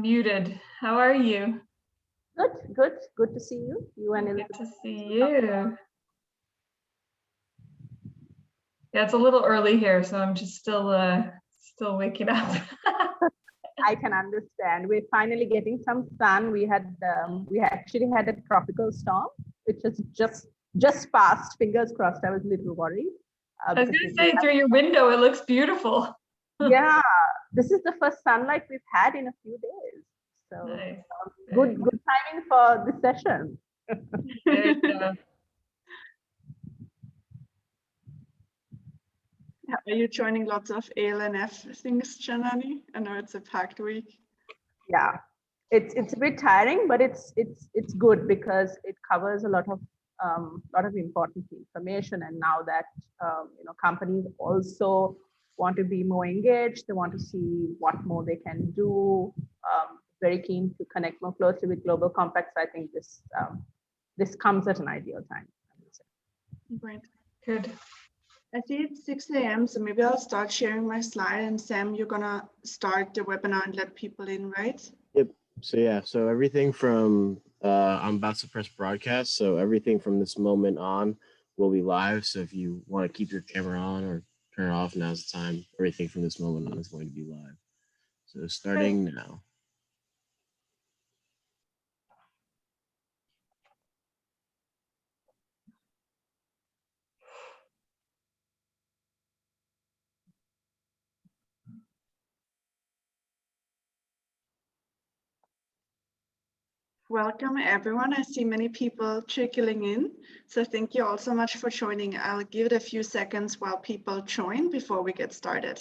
muted. How are you? Good to see you. You and Elizabeth. Good to see you. Yeah, it's a little early here, so I'm just still waking up. I can understand. We're finally getting some sun. We actually had a tropical storm, which has just passed. Fingers crossed. I was a little worried. I was going to say, through your window, it looks beautiful. Yeah, this is the first sunlight we've had in a few days. So nice. Good timing for this session. There you go. Are you joining lots of ALNF things, Janani? I know it's a packed week. Yeah, it's a bit tiring, but it's good because it covers a lot of important information. And now that companies also want to be more engaged, they want to see what more they can do. Very keen to connect more closely with Global Compact. So I think this comes at an ideal time, I would say. Great. Good. I see it's 6 a.m. so maybe I'll start sharing my slide, and Sam, you're gonna start the webinar and let people in, right? Yep. So everything from I'm about to press broadcast. So everything from this moment on will be live. So if you want to keep your camera on or turn it off, now's the time. Everything from this moment on is going to be live. So starting now. Welcome everyone. I see many people trickling in. So thank you all so much for joining. I'll give it a few seconds while people join before we get started.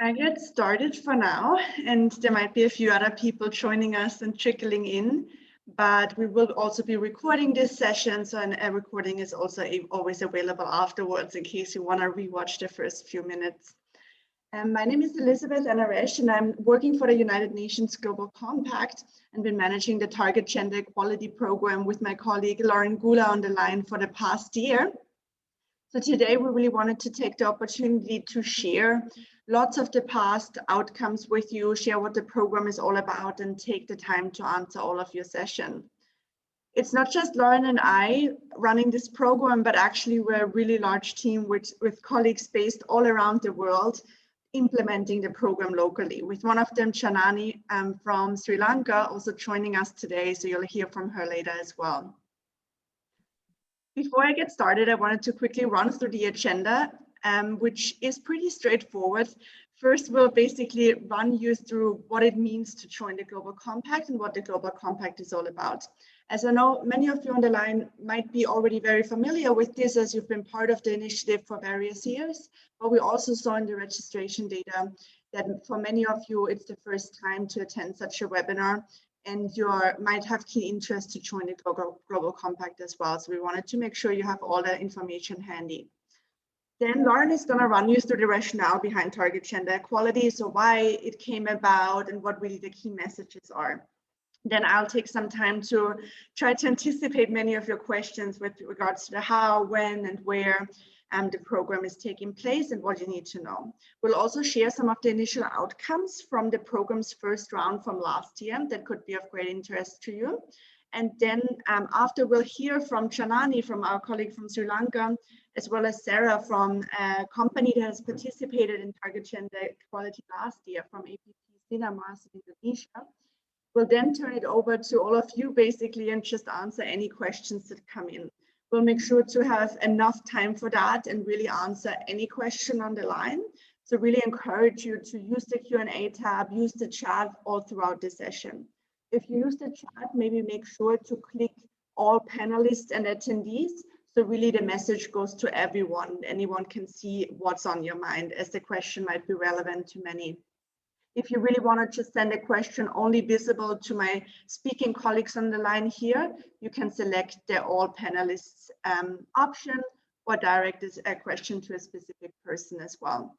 I get started for now, and there might be a few other people joining us and trickling in, but we will also be recording this session, so a recording is also always available afterwards in case you want to rewatch the first few minutes. My name is Elizabeth Anaresh, and I'm working for the United Nations Global Compact and been managing the Target Gender Equality Program with my colleague Lauren Gula on the line for the past year. So today we really wanted to take the opportunity to share lots of the past outcomes with you, share what the program is all about, and take the time to answer all of your sessions. It's not just Lauren and I running this program, but actually we're a really large team with colleagues based all around the world implementing the program locally, with one of them, Janani from Sri Lanka, also joining us today, so you'll hear from her later as well. Before I get started, I wanted to quickly run through the agenda, which is pretty straightforward. First, we'll basically run you through what it means to join the Global Compact and what the Global Compact is all about. As I know, many of you on the line might be already very familiar with this as you've been part of the initiative for various years, but we also saw in the registration data that for many of you, it's the first time to attend such a webinar, and you might have keen interest to join the Global Compact as well. So we wanted to make sure you have all the information handy. Then Lauren is going to run you through the rationale behind Target Gender Equality, so why it came about and what really the key messages are. Then I'll take some time to try to anticipate many of your questions with regards to the how, when, and where. the program is taking place and what you need to know. We'll also share some of the initial outcomes from the program's first round from last year that could be of great interest to you. And then after, we'll hear from Janani, from our colleague from Sri Lanka, as well as Sarah from a company that has participated in target gender equality last year, from APP Sinarmas in Indonesia. We'll then turn it over to all of you basically and just answer any questions that come in. We'll make sure to have enough time for that and really answer any question on the line. So really encourage you to use the Q&A tab, use the chat all throughout the session. If you use the chat, maybe make sure to click all panelists and attendees. So really the message goes to everyone. Anyone can see what's on your mind, as the question might be relevant to many. If you really want to just send a question only visible to my speaking colleagues on the line here, you can select the all panelists option or direct a question to a specific person as well.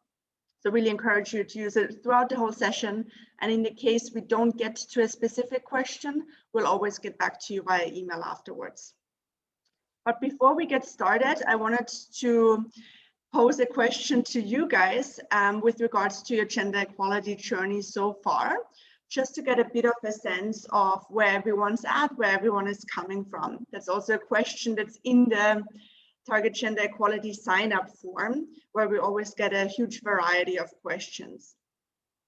So really encourage you to use it throughout the whole session. And in the case we don't get to a specific question, we'll always get back to you via email afterwards. But before we get started, I wanted to pose a question to you guys with regards to your gender equality journey so far, just to get a bit of a sense of where everyone's at, where everyone is coming from. That's also a question that's in the Target Gender Equality sign-up form, where we always get a huge variety of questions.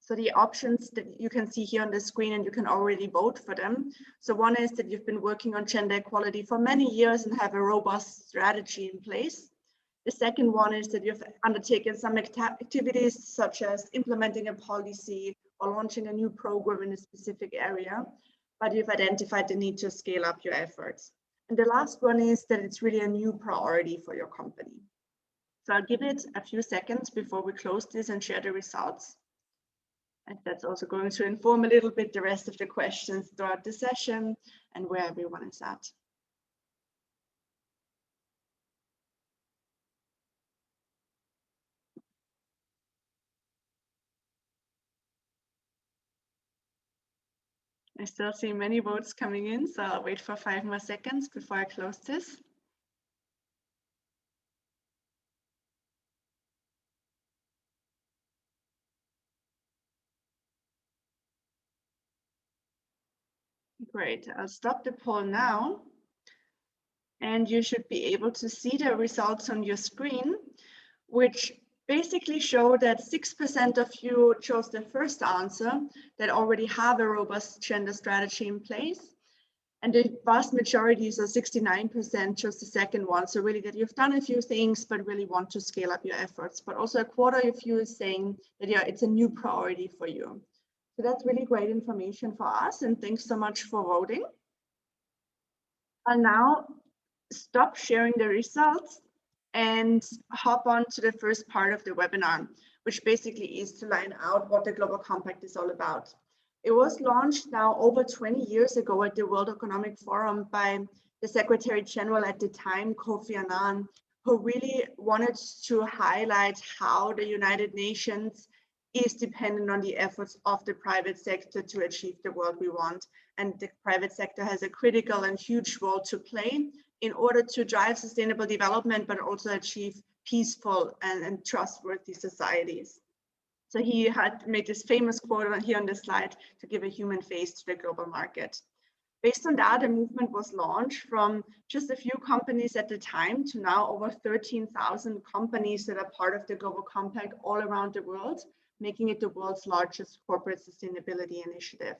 So the options that you can see here on the screen, and you can already vote for them. So one is that you've been working on gender equality for many years and have a robust strategy in place. The second one is that you've undertaken some activities such as implementing a policy or launching a new program in a specific area, but you've identified the need to scale up your efforts. And the last one is that it's really a new priority for your company. So I'll give it a few seconds before we close this and share the results. And that's also going to inform a little bit the rest of the questions throughout the session and where everyone is at. I still see many votes coming in, so I'll wait for 5 more seconds before I close this. Great, I'll stop the poll now. And you should be able to see the results on your screen, which basically show that 6% of you chose the first answer, that already have a robust gender strategy in place. And the vast majority, so 69%, chose the second one. So really that you've done a few things, but really want to scale up your efforts. But also a quarter of you is saying that, yeah, it's a new priority for you. So that's really great information for us. And thanks so much for voting. I'll now stop sharing the results and hop on to the first part of the webinar, which basically is to line out what the Global Compact is all about. It was launched now over 20 years ago at the World Economic Forum by the Secretary General at the time, Kofi Annan, who really wanted to highlight how the United Nations is dependent on the efforts of the private sector to achieve the world we want. And the private sector has a critical and huge role to play in order to drive sustainable development, but also achieve peaceful and trustworthy societies. So he had made this famous quote here on the slide to give a human face to the global market. Based on that, a movement was launched from just a few companies at the time to now over 13,000 companies that are part of the Global Compact all around the world, making it the world's largest corporate sustainability initiative.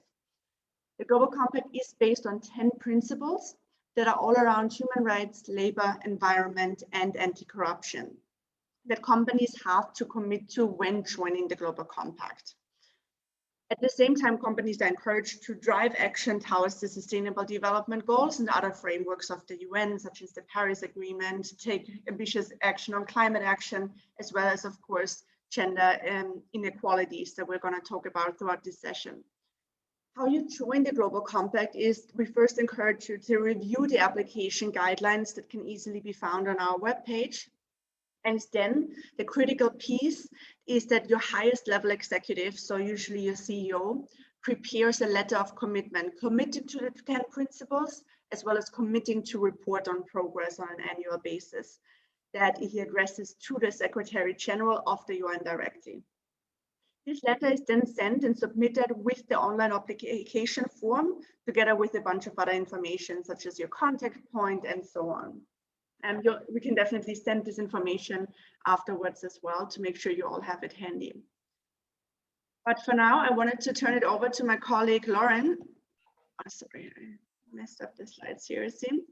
The Global Compact is based on 10 principles that are all around human rights, labor, environment, and anti-corruption that companies have to commit to when joining the Global Compact. At the same time, companies are encouraged to drive action towards the Sustainable Development Goals and other frameworks of the UN, such as the Paris Agreement, to take ambitious action on climate action, as well as, of course, gender inequalities that we're going to talk about throughout this session. How you join the Global Compact is we first encourage you to review the application guidelines that can easily be found on our webpage. And then the critical piece is that your highest level executive, so usually your CEO, prepares a letter of commitment, committed to the 10 principles, as well as committing to report on progress on an annual basis. that he addresses to the Secretary General of the UN directly. This letter is then sent and submitted with the online application form, together with a bunch of other information, such as your contact point and so on. And we can definitely send this information afterwards as well to make sure you all have it handy. But for now, I wanted to turn it over to my colleague, Lauren. Oh, sorry, I messed up the slides here, it seems.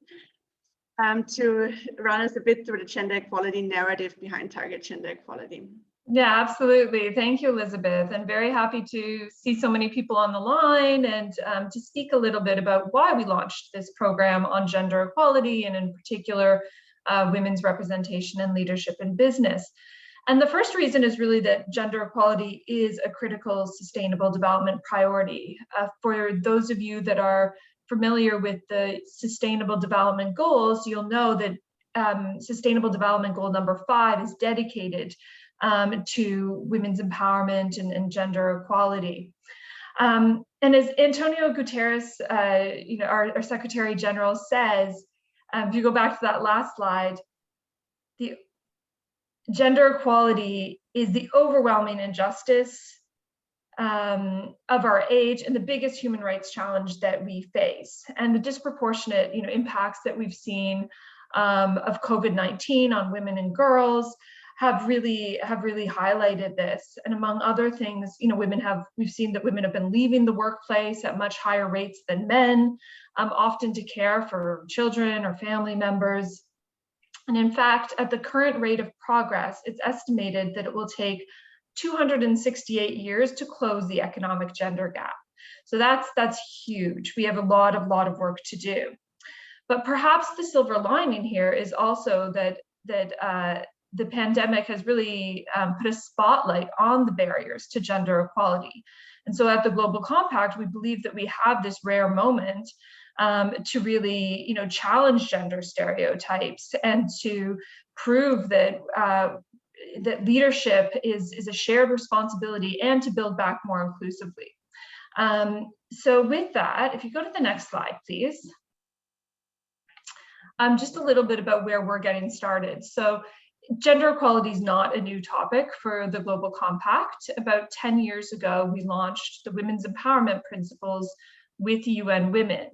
To run us a bit through the gender equality narrative behind Target Gender Equality. Yeah, absolutely. Thank you, Elizabeth. I'm very happy to see so many people on the line and to speak a little bit about why we launched this program on gender equality and in particular, women's representation and leadership in business. And the first reason is really that gender equality is a critical sustainable development priority. For those of you that are familiar with the Sustainable Development Goals, you'll know that Sustainable Development Goal number 5 is dedicated to women's empowerment and gender equality. And as Antonio Guterres, our Secretary General says, if you go back to that last slide, the gender equality is the overwhelming injustice of our age and the biggest human rights challenge that we face, and the disproportionate impacts that we've seen of COVID-19 on women and girls have really highlighted this. And among other things, we've seen that women have been leaving the workplace at much higher rates than men, often to care for children or family members. And in fact, at the current rate of progress, it's estimated that it will take 268 years to close the economic gender gap. So that's huge. We have a lot of work to do. But perhaps the silver lining here is also that the pandemic has really put a spotlight on the barriers to gender equality. And so at the Global Compact, we believe that we have this rare moment to really challenge gender stereotypes and to prove that that leadership is a shared responsibility and to build back more inclusively. So with that, if you go to the next slide, please. Just a little bit about where we're getting started. So gender equality is not a new topic for the Global Compact. About 10 years ago, we launched the Women's Empowerment Principles with UN Women.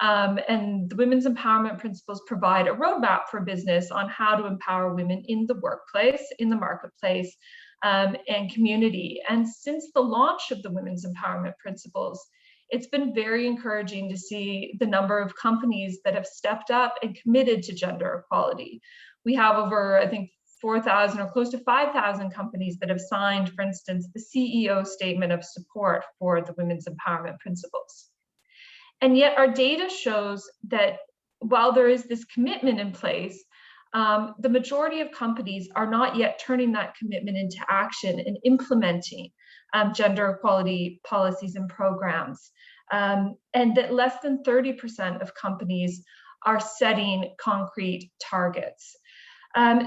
And the Women's Empowerment Principles provide a roadmap for business on how to empower women in the workplace, in the marketplace, and community. And since the launch of the Women's Empowerment Principles, it's been very encouraging to see the number of companies that have stepped up and committed to gender equality. We have over, I think, 4,000 or close to 5,000 companies that have signed, for instance, the CEO statement of support for the Women's Empowerment Principles. And yet our data shows that while there is this commitment in place, the majority of companies are not yet turning that commitment into action and implementing gender equality policies and programs. And that less than 30% of companies are setting concrete targets.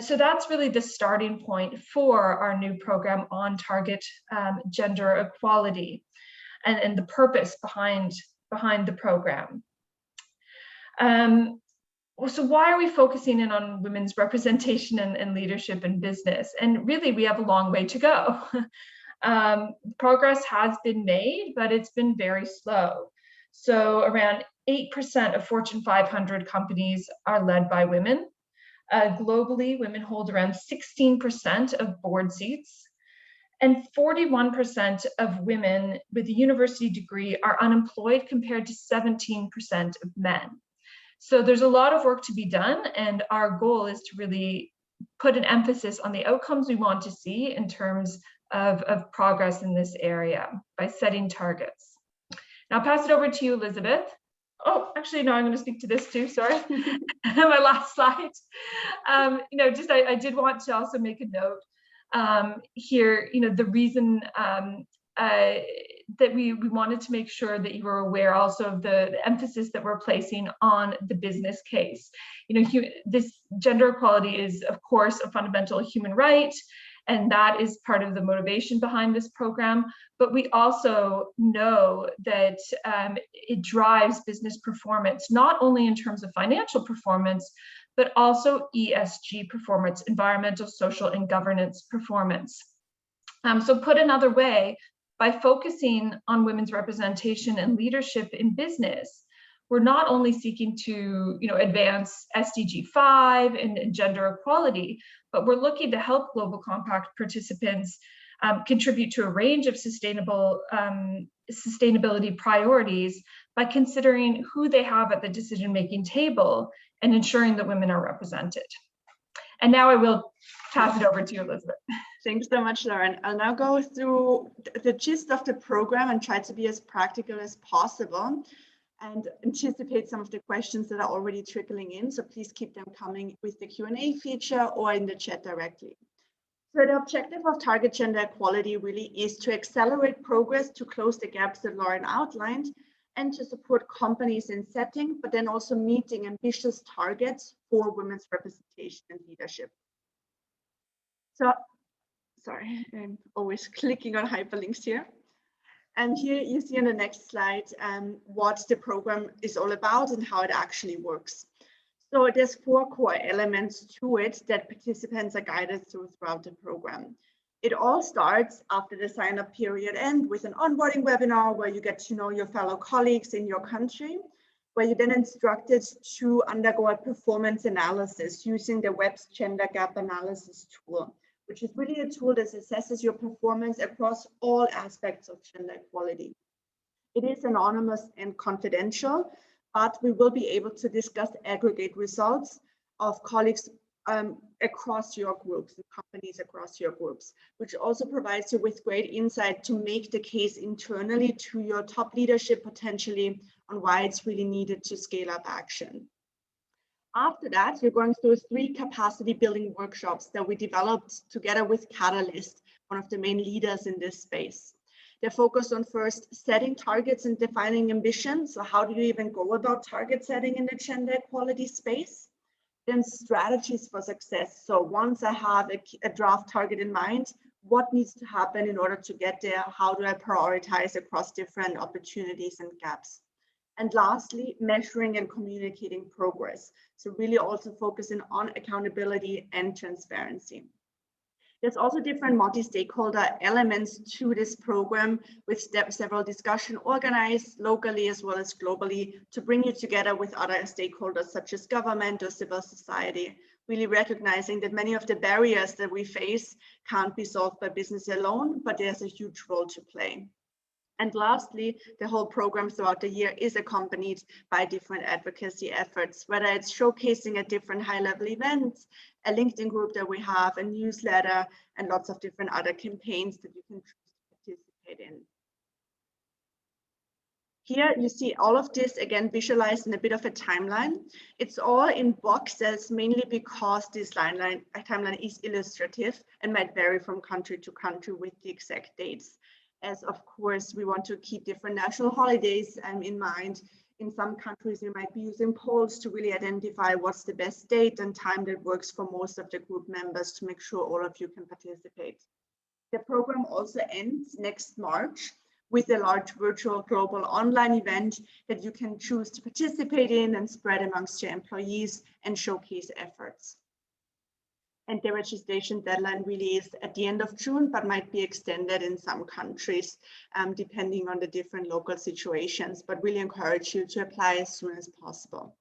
So that's really the starting point for our new program on target gender equality and the purpose behind the program. So why are we focusing in on women's representation and leadership in business? And really, we have a long way to go. Progress has been made, but it's been very slow. So around 8% of Fortune 500 companies are led by women. Globally, women hold around 16% of board seats. And 41% of women with a university degree are unemployed compared to 17% of men. So there's a lot of work to be done, and our goal is to really put an emphasis on the outcomes we want to see in terms of progress in this area by setting targets. Now I'll pass it over to you, Elizabeth. Oh, actually, no, I'm going to speak to this too, sorry. My last slide. I did want to also make a note here, the reason that we wanted to make sure that you were aware also of the emphasis that we're placing on the business case. This gender equality is, of course, a fundamental human right, and that is part of the motivation behind this program. But we also know that it drives business performance, not only in terms of financial performance, but also ESG performance, environmental, social, and governance performance. So put another way, by focusing on women's representation and leadership in business, we're not only seeking to advance SDG 5 and gender equality, but we're looking to help Global Compact participants contribute to a range of sustainability priorities by considering who they have at the decision-making table and ensuring that women are represented. And now I will pass it over to you, Elizabeth. Thanks so much, Lauren. I'll now go through the gist of the program and try to be as practical as possible and anticipate some of the questions that are already trickling in. So please keep them coming with the Q&A feature or in the chat directly. So the objective of Target Gender Equality really is to accelerate progress to close the gaps that Lauren outlined and to support companies in setting, but then also meeting ambitious targets for women's representation and leadership. So, sorry, I'm always clicking on hyperlinks here. And here you see on the next slide what the program is all about and how it actually works. So there's 4 core elements to it that participants are guided through throughout the program. It all starts after the sign-up period end with an onboarding webinar where you get to know your fellow colleagues in your country, where you're then instructed to undergo a performance analysis using the WEB's Gender Gap Analysis tool, which is really a tool that assesses your performance across all aspects of gender equality. It is anonymous and confidential, but we will be able to discuss aggregate results of colleagues across your groups and companies across your groups, which also provides you with great insight to make the case internally to your top leadership potentially on why it's really needed to scale up action. After that, you're going through 3 capacity building workshops that we developed together with Catalyst, one of the main leaders in this space. They're focused on first setting targets and defining ambitions. So how do you even go about target setting in the gender equality space? Then strategies for success. So once I have a draft target in mind, what needs to happen in order to get there? How do I prioritize across different opportunities and gaps? And lastly, measuring and communicating progress. So really also focusing on accountability and transparency. There's also different multi-stakeholder elements to this program with several discussions organized locally as well as globally to bring you together with other stakeholders such as government or civil society, really recognizing that many of the barriers that we face can't be solved by business alone, but there's a huge role to play. And lastly, the whole program throughout the year is accompanied by different advocacy efforts, whether it's showcasing at different high-level events, a LinkedIn group that we have, a newsletter, and lots of different other campaigns that you can choose to participate in. Here you see all of this again visualized in a bit of a timeline. It's all in boxes mainly because this timeline is illustrative and might vary from country to country with the exact dates. As of course, we want to keep different national holidays in mind. In some countries, we might be using polls to really identify what's the best date and time that works for most of the group members to make sure all of you can participate. The program also ends next March with a large virtual global online event that you can choose to participate in and spread amongst your employees and showcase efforts. And the registration deadline really is at the end of June, but might be extended in some countries, depending on the different local situations, but really encourage you to apply as soon as possible.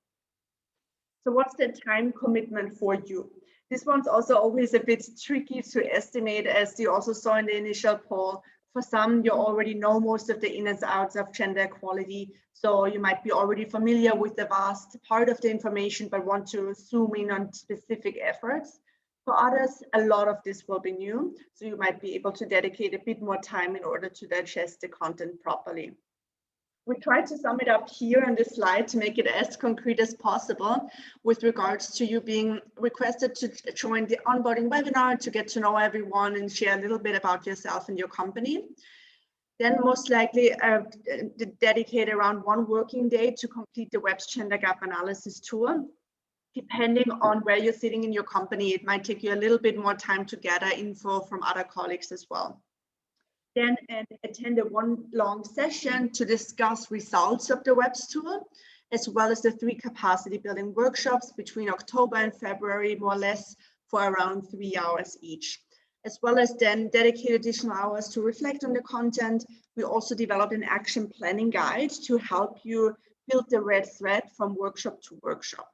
So what's the time commitment for you? This one's also always a bit tricky to estimate, as you also saw in the initial poll. For some, you already know most of the ins and outs of gender equality, so you might be already familiar with the vast part of the information, but want to zoom in on specific efforts. For others, a lot of this will be new, so you might be able to dedicate a bit more time in order to digest the content properly. We tried to sum it up here on this slide to make it as concrete as possible with regards to you being requested to join the onboarding webinar to get to know everyone and share a little bit about yourself and your company. Then most likely dedicate around 1 working day to complete the WEB's Gender Gap Analysis tool. Depending on where you're sitting in your company, it might take you a little bit more time to gather info from other colleagues as well. Then attend a 1 long session to discuss results of the WEB's tool. as well as the 3 capacity building workshops between October and February, more or less for around 3 hours each. As well as then dedicated additional hours to reflect on the content. We also developed an action planning guide to help you build the red thread from workshop to workshop.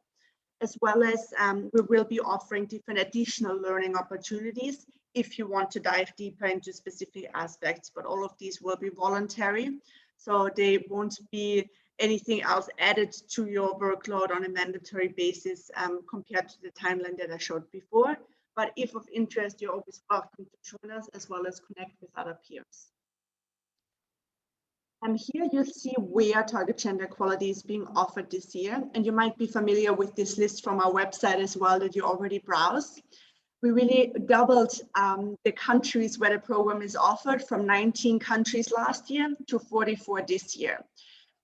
As well as we will be offering different additional learning opportunities if you want to dive deeper into specific aspects, but all of these will be voluntary. So they won't be anything else added to your workload on a mandatory basis compared to the timeline that I showed before. But if of interest, you're always welcome to join us as well as connect with other peers. And here you see where target gender equality is being offered this year. And you might be familiar with this list from our website as well that you already browsed. We really doubled the countries where the program is offered from 19 countries last year to 44 this year.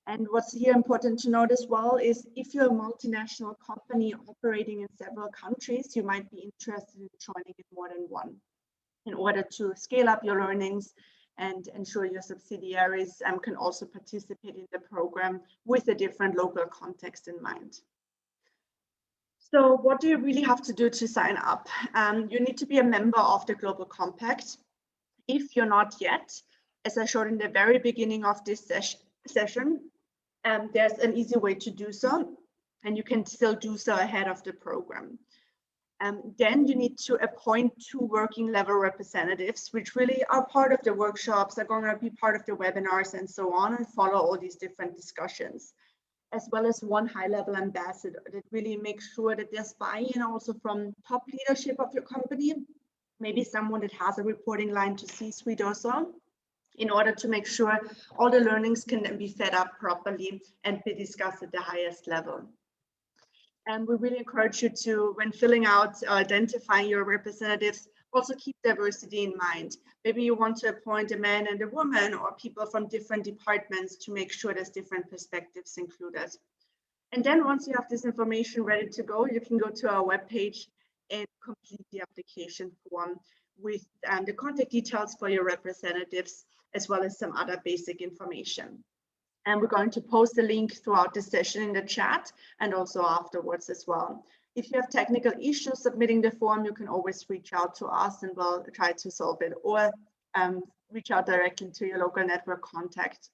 And what's here important to note as well is if you're a multinational company operating in several countries, you might be interested in joining in more than one in order to scale up your learnings and ensure your subsidiaries can also participate in the program with a different local context in mind. So what do you really have to do to sign up? You need to be a member of the Global Compact. If you're not yet, as I showed in the very beginning of this session, there's an easy way to do so, and you can still do so ahead of the program. Then you need to appoint 2 working level representatives, which really are part of the workshops, are going to be part of the webinars and so on, and follow all these different discussions, as well as 1 high level ambassador that really makes sure that there's buy-in also from top leadership of your company, maybe someone that has a reporting line to C-suite or so, in order to make sure all the learnings can then be fed up properly and be discussed at the highest level. And we really encourage you to, when filling out or identifying your representatives, also keep diversity in mind. Maybe you want to appoint a man and a woman or people from different departments to make sure there's different perspectives included. And then once you have this information ready to go, you can go to our webpage and complete the application form with the contact details for your representatives, as well as some other basic information. And we're going to post a link throughout the session in the chat and also afterwards as well. If you have technical issues submitting the form, you can always reach out to us and we'll try to solve it, or reach out directly to your local network contact.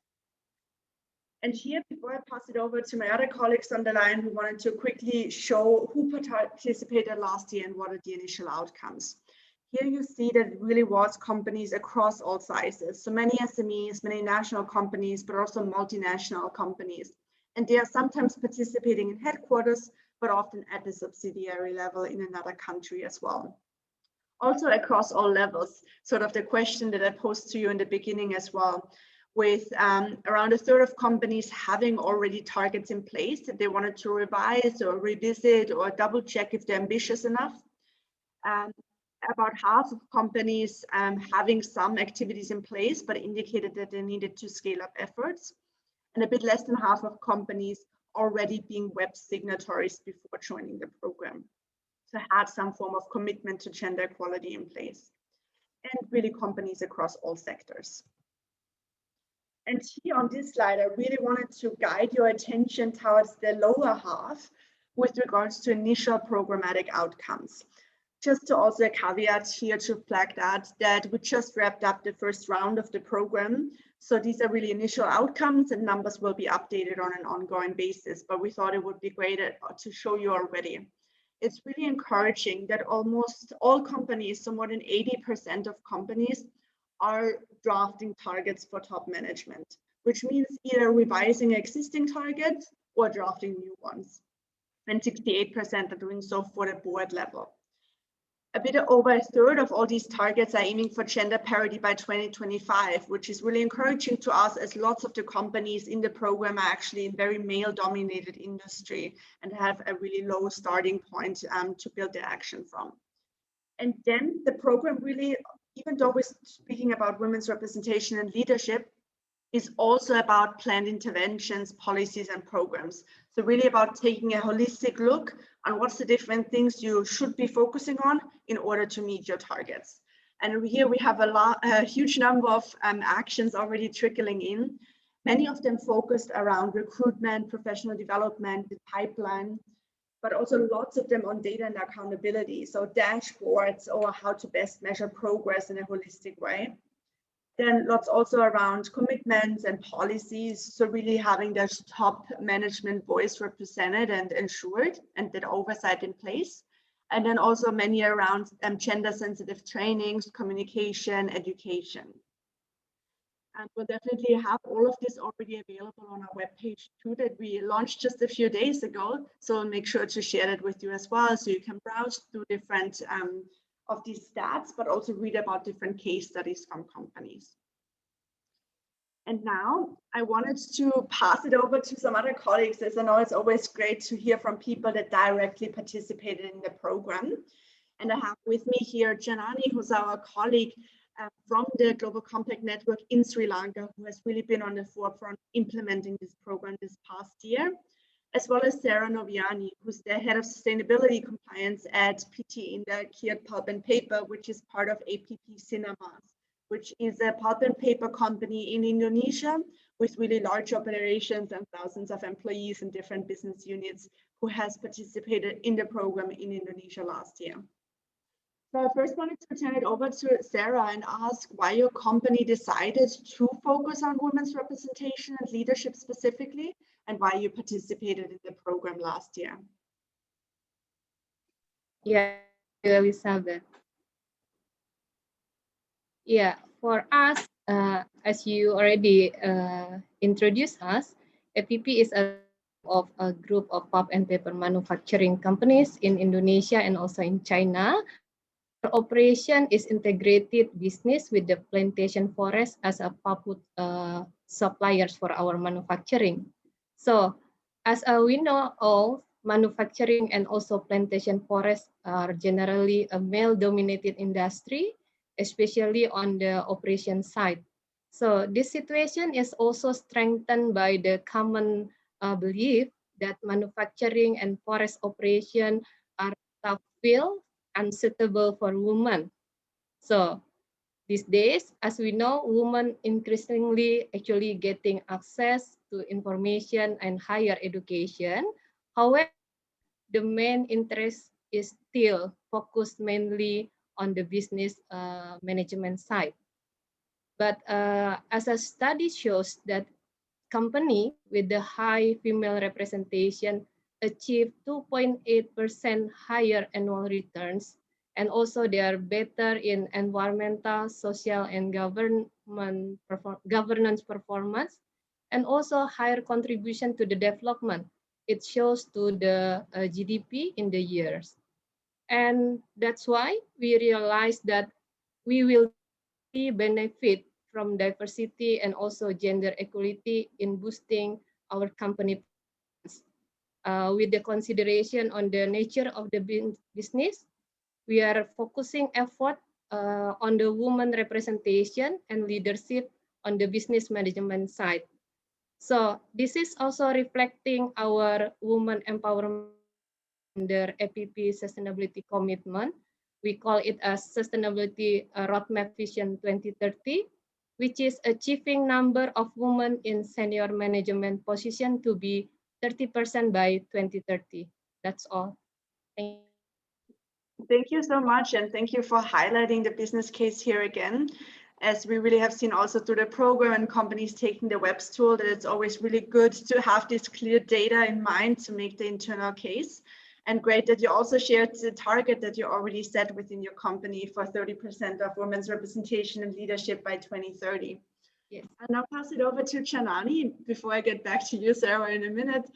And here, before I pass it over to my other colleagues on the line, we wanted to quickly show who participated last year and what are the initial outcomes. Here you see that it really was companies across all sizes. So many SMEs, many national companies, but also multinational companies. And they are sometimes participating in headquarters, but often at the subsidiary level in another country as well. Also across all levels, sort of the question that I posed to you in the beginning as well, with around 1/3 of companies having already targets in place that they wanted to revise or revisit or double check if they're ambitious enough. About half of companies having some activities in place, but indicated that they needed to scale up efforts. And a bit less than half of companies already being web signatories before joining the program. So had some form of commitment to gender equality in place. And really companies across all sectors. And here on this slide, I really wanted to guide your attention towards the lower half with regards to initial programmatic outcomes. Just to also a caveat here to flag that we just wrapped up the first round of the program. So these are really initial outcomes and numbers will be updated on an ongoing basis, but we thought it would be great to show you already. It's really encouraging that almost all companies, so more than 80% of companies, are drafting targets for top management, which means either revising existing targets or drafting new ones. And 68% are doing so for the board level. A bit over 1/3 of all these targets are aiming for gender parity by 2025, which is really encouraging to us as lots of the companies in the program are actually in very male-dominated industry and have a really low starting point to build their action from. And then the program really, even though we're speaking about women's representation and leadership, is also about planned interventions, policies, and programs. So really about taking a holistic look on what's the different things you should be focusing on in order to meet your targets. And here we have a huge number of actions already trickling in. Many of them focused around recruitment, professional development, the pipeline, but also lots of them on data and accountability. So dashboards or how to best measure progress in a holistic way. Then lots also around commitments and policies. So really having their top management voice represented and ensured and that oversight in place. And then also many around gender sensitive trainings, communication, education. And we'll definitely have all of this already available on our webpage too, that we launched just a few days ago. So make sure to share it with you as well, so you can browse through different of these stats, but also read about different case studies from companies. And now I wanted to pass it over to some other colleagues, as I know it's always great to hear from people that directly participated in the program. And I have with me here Janani, who's our colleague from the Global Compact Network in Sri Lanka, who has really been on the forefront implementing this program this past year, as well as Sarah Noviani, who's the head of sustainability compliance at PT India Kiat Pulp and Paper, which is part of APP Cinemas, which is a pulp and paper company in Indonesia with really large operations and thousands of employees in different business units, who has participated in the program in Indonesia last year. So I first wanted to turn it over to Sarah and ask why your company decided to focus on women's representation and leadership specifically, and why you participated in the program last year. Yeah, Elizabeth. Yeah, for us, as you already introduced us, APP is a group of pulp and paper manufacturing companies in Indonesia and also in China. Our operation is integrated business with the plantation forest as a pulpwood suppliers for our manufacturing. So, as we know all, manufacturing and also plantation forests are generally a male-dominated industry, especially on the operation side. So this situation is also strengthened by the common belief that manufacturing and forest operation are tough field unsuitable for women. So these days, as we know, women increasingly actually getting access to information and higher education. However, the main interest is still focused mainly on the business management side. But as a study shows that company with the high female representation achieve 2.8% higher annual returns, and also they are better in environmental, social, and governance performance, and also higher contribution to the development. It shows to the GDP in the years. And that's why we realized that we will benefit from diversity and also gender equality in boosting our company with the consideration on the nature of the business. We are focusing effort on the woman representation and leadership on the business management side. So this is also reflecting our woman empowerment under APP sustainability commitment. We call it as Sustainability Roadmap Vision 2030, which is achieving number of women in senior management position to be 30% by 2030. That's all. Thank you. Thank you so much, and thank you for highlighting the business case here again, as we really have seen also through the program and companies taking the WEBS tool that it's always really good to have this clear data in mind to make the internal case. And great that you also shared the target that you already set within your company for 30% of women's representation and leadership by 2030. Yes. I'll now pass it over to Janani before I get back to you, Sarah, in a minute.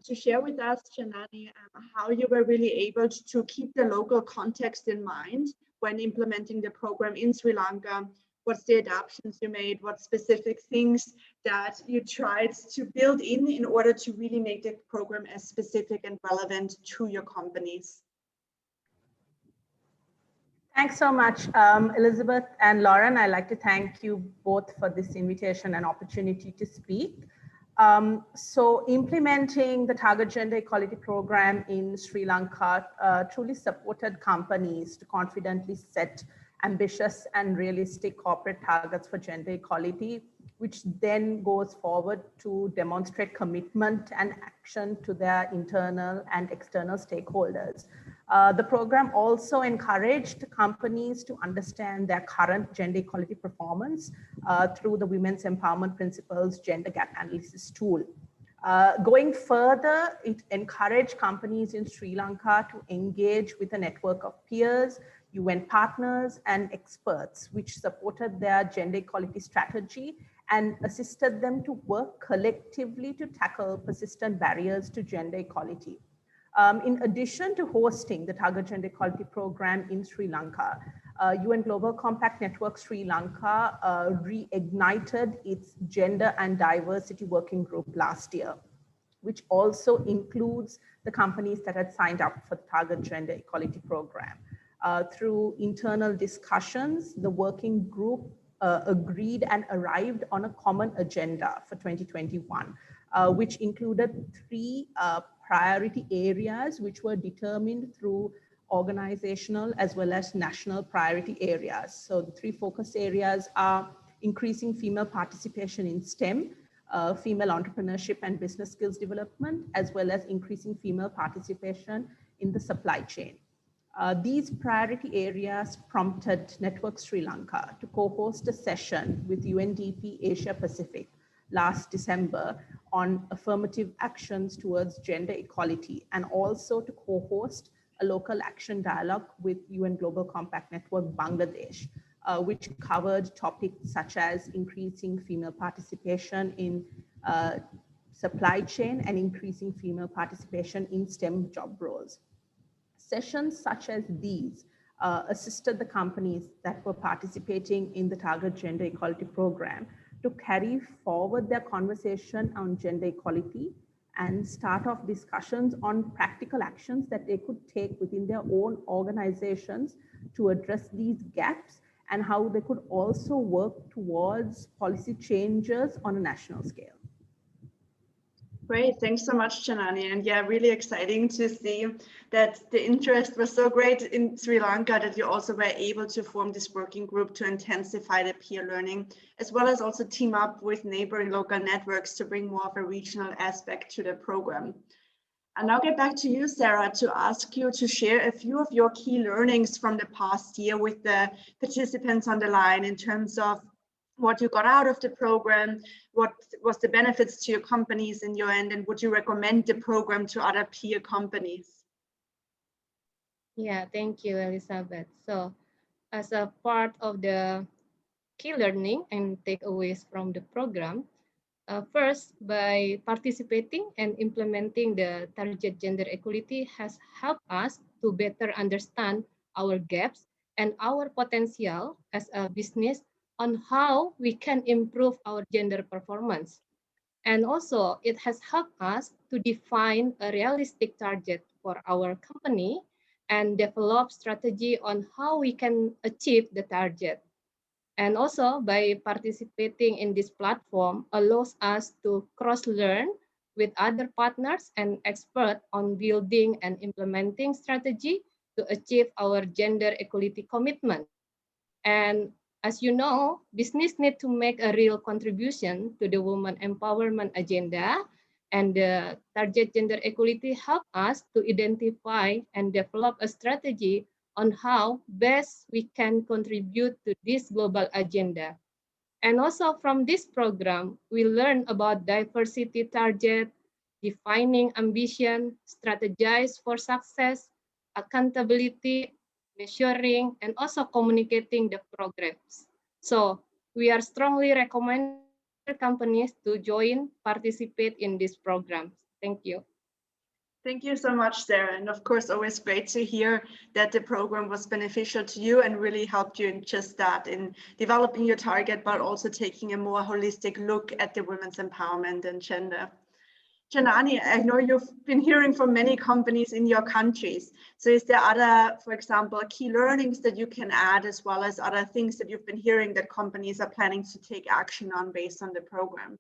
To share with us, Janani, how you were really able to keep the local context in mind when implementing the program in Sri Lanka. What's the adaptations you made? What specific things that you tried to build in order to really make the program as specific and relevant to your companies? Thanks so much, Elizabeth and Lauren. I'd like to thank you both for this invitation and opportunity to speak. So implementing the Target Gender Equality Program in Sri Lanka truly supported companies to confidently set ambitious and realistic corporate targets for gender equality which then goes forward to demonstrate commitment and action to their internal and external stakeholders. The program also encouraged companies to understand their current gender equality performance through the Women's Empowerment Principles Gender Gap Analysis tool. Going further, it encouraged companies in Sri Lanka to engage with a network of peers, UN partners, and experts, which supported their gender equality strategy and assisted them to work collectively to tackle persistent barriers to gender equality. In addition to hosting the Target Gender Equality Program in Sri Lanka, UN Global Compact Network Sri Lanka reignited its Gender and Diversity Working Group last year, which also includes the companies that had signed up for the Target Gender Equality Program. Through internal discussions, the working group agreed and arrived on a common agenda for 2021, which included 3 priority areas which were determined through organizational as well as national priority areas. So the 3 focus areas are increasing female participation in STEM, female entrepreneurship and business skills development, as well as increasing female participation in the supply chain. These priority areas prompted Network Sri Lanka to co-host a session with UNDP Asia Pacific last December on affirmative actions towards gender equality, and also to co-host a local action dialogue with UN Global Compact Network Bangladesh, which covered topics such as increasing female participation in supply chain and increasing female participation in STEM job roles. Sessions such as these assisted the companies that were participating in the Target Gender Equality Program to carry forward their conversation on gender equality and start off discussions on practical actions that they could take within their own organizations to address these gaps, and how they could also work towards policy changes on a national scale. Great, thanks so much, Janani. And yeah, really exciting to see that the interest was so great in Sri Lanka that you also were able to form this working group to intensify the peer learning, as well as also team up with neighboring local networks to bring more of a regional aspect to the program. I'll now get back to you, Sarah, to ask you to share a few of your key learnings from the past year with the participants on the line in terms of what you got out of the program, what was the benefits to your companies in your end, and would you recommend the program to other peer companies? Yeah, thank you, Elizabeth. So as a part of the key learning and takeaways from the program, first, by participating and implementing the target gender equality has helped us to better understand our gaps and our potential as a business on how we can improve our gender performance. And also, it has helped us to define a realistic target for our company and develop strategy on how we can achieve the target. And also, by participating in this platform allows us to cross-learn with other partners and experts on building and implementing strategy to achieve our gender equality commitment. And as you know, business need to make a real contribution to the women empowerment agenda, and the target gender equality help us to identify and develop a strategy on how best we can contribute to this global agenda. And also from this program, we learn about diversity target, defining ambition, strategize for success, accountability, measuring, and also communicating the progress. So we are strongly recommend companies to join, participate in this program. Thank you. Thank you so much, Sarah. And of course, always great to hear that the program was beneficial to you and really helped you in just that, in developing your target, but also taking a more holistic look at the women's empowerment and gender. Janani, I know you've been hearing from many companies in your countries. So is there other, for example, key learnings that you can add, as well as other things that you've been hearing that companies are planning to take action on based on the program?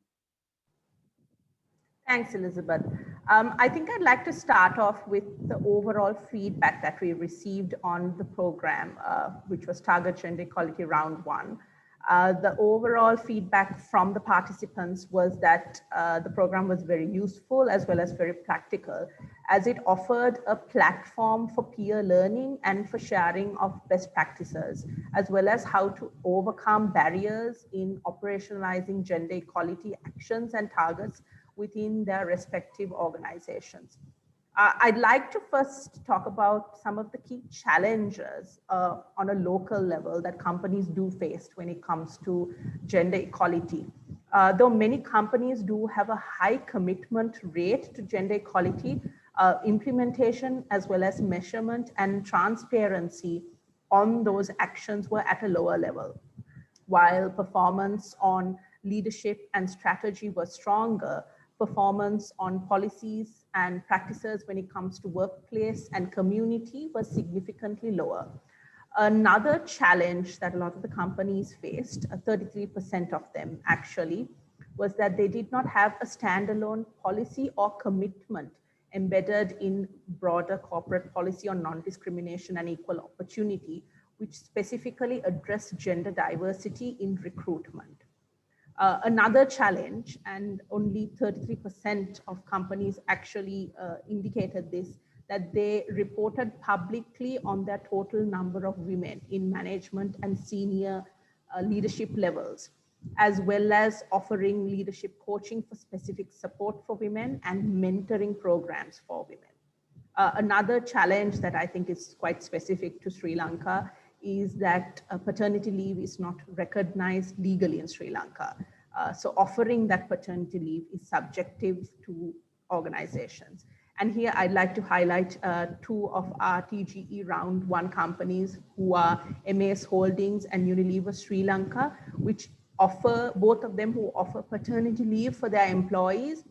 Thanks, Elizabeth. I think I'd like to start off with the overall feedback that we received on the program, which was Target Gender Equality Round 1. The overall feedback from the participants was that the program was very useful as well as very practical, as it offered a platform for peer learning and for sharing of best practices, as well as how to overcome barriers in operationalizing gender equality actions and targets within their respective organizations. I'd like to first talk about some of the key challenges on a local level that companies do face when it comes to gender equality. Though many companies do have a high commitment rate to gender equality, implementation as well as measurement and transparency on those actions were at a lower level. While performance on leadership and strategy was stronger, performance on policies and practices when it comes to workplace and community was significantly lower. Another challenge that a lot of the companies faced, 33% of them actually, was that they did not have a standalone policy or commitment embedded in broader corporate policy on non-discrimination and equal opportunity, which specifically address gender diversity in recruitment. Another challenge, and only 33% of companies actually indicated this, that they reported publicly on their total number of women in management and senior leadership levels, as well as offering leadership coaching for specific support for women and mentoring programs for women. Another challenge that I think is quite specific to Sri Lanka is that paternity leave is not recognized legally in Sri Lanka. So offering that paternity leave is subjective to organizations. And here I'd like to highlight two of our TGE round one companies who are MAS Holdings and Unilever Sri Lanka, which offer, both of them who offer paternity leave for their employees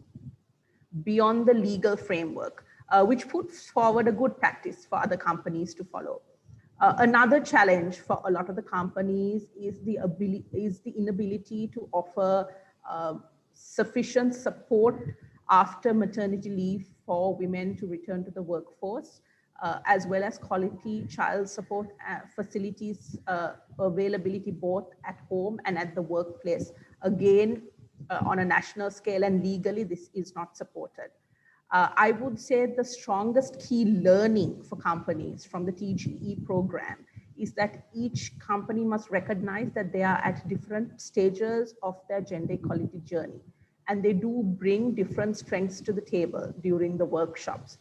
beyond the legal framework, which puts forward a good practice for other companies to follow. Another challenge for a lot of the companies is the inability to offer sufficient support after maternity leave for women to return to the workforce, as well as quality child support facilities availability both at home and at the workplace. Again, on a national scale and legally, this is not supported. I would say the strongest key learning for companies from the TGE program is that each company must recognize that they are at different stages of their gender equality journey, and they do bring different strengths to the table during the workshops.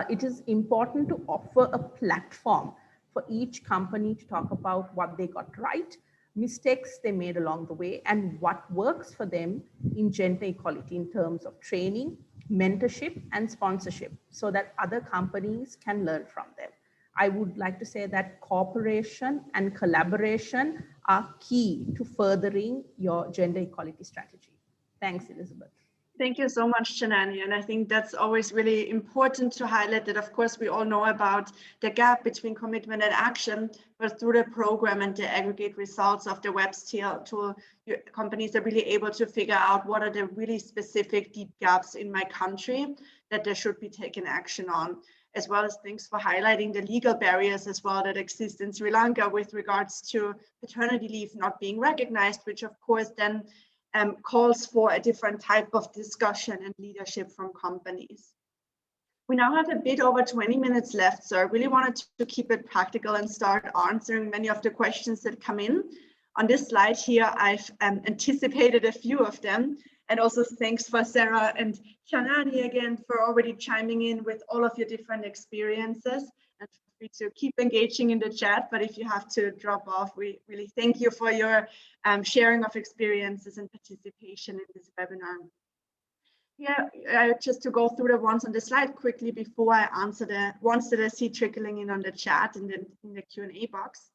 It is important to offer a platform for each company to talk about what they got right, mistakes they made along the way, and what works for them in gender equality in terms of training, mentorship, and sponsorship, so that other companies can learn from them. I would like to say that cooperation and collaboration are key to furthering your gender equality strategy. Thanks, Elizabeth. Thank you so much, Janani. And I think that's always really important to highlight that, of course, we all know about the gap between commitment and action, but through the program and the aggregate results of the web tool, companies are really able to figure out what are the really specific deep gaps in my country that there should be taken action on, as well as thanks for highlighting the legal barriers as well that exist in Sri Lanka with regards to paternity leave not being recognized, which of course then calls for a different type of discussion and leadership from companies. We now have a bit over 20 minutes left, so I really wanted to keep it practical and start answering many of the questions that come in. On this slide here, I've anticipated a few of them, and also thanks for Sarah and Janani again for already chiming in with all of your different experiences. And feel free to keep engaging in the chat, but if you have to drop off, we really thank you for your sharing of experiences and participation in this webinar. Yeah, just to go through the ones on the slide quickly before I answer the ones that I see trickling in on the chat in the Q&A box.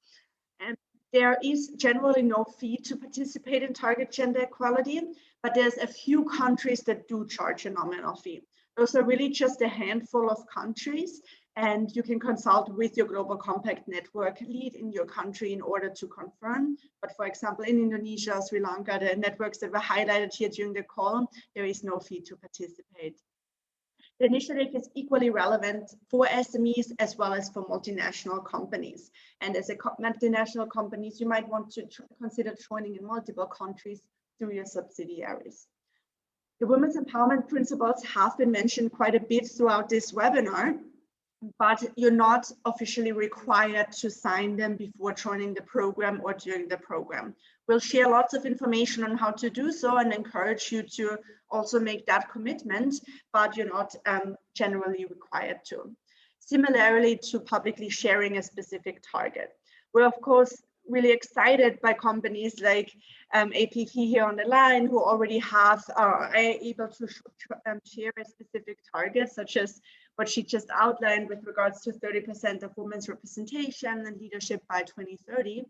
And there is generally no fee to participate in target gender equality, but there's a few countries that do charge a nominal fee. Those are really just a handful of countries, and you can consult with your Global Compact Network lead in your country in order to confirm. But for example, in Indonesia, Sri Lanka, the networks that were highlighted here during the call, there is no fee to participate. The initiative is equally relevant for SMEs as well as for multinational companies. And as a multinational companies, you might want to consider joining in multiple countries through your subsidiaries. The women's empowerment principles have been mentioned quite a bit throughout this webinar, but you're not officially required to sign them before joining the program or during the program. We'll share lots of information on how to do so and encourage you to also make that commitment, but you're not generally required to. Similarly to publicly sharing a specific target. We're of course really excited by companies like APP here on the line who already have are able to share a specific target, such as what she just outlined with regards to 30% of women's representation and leadership by 2030.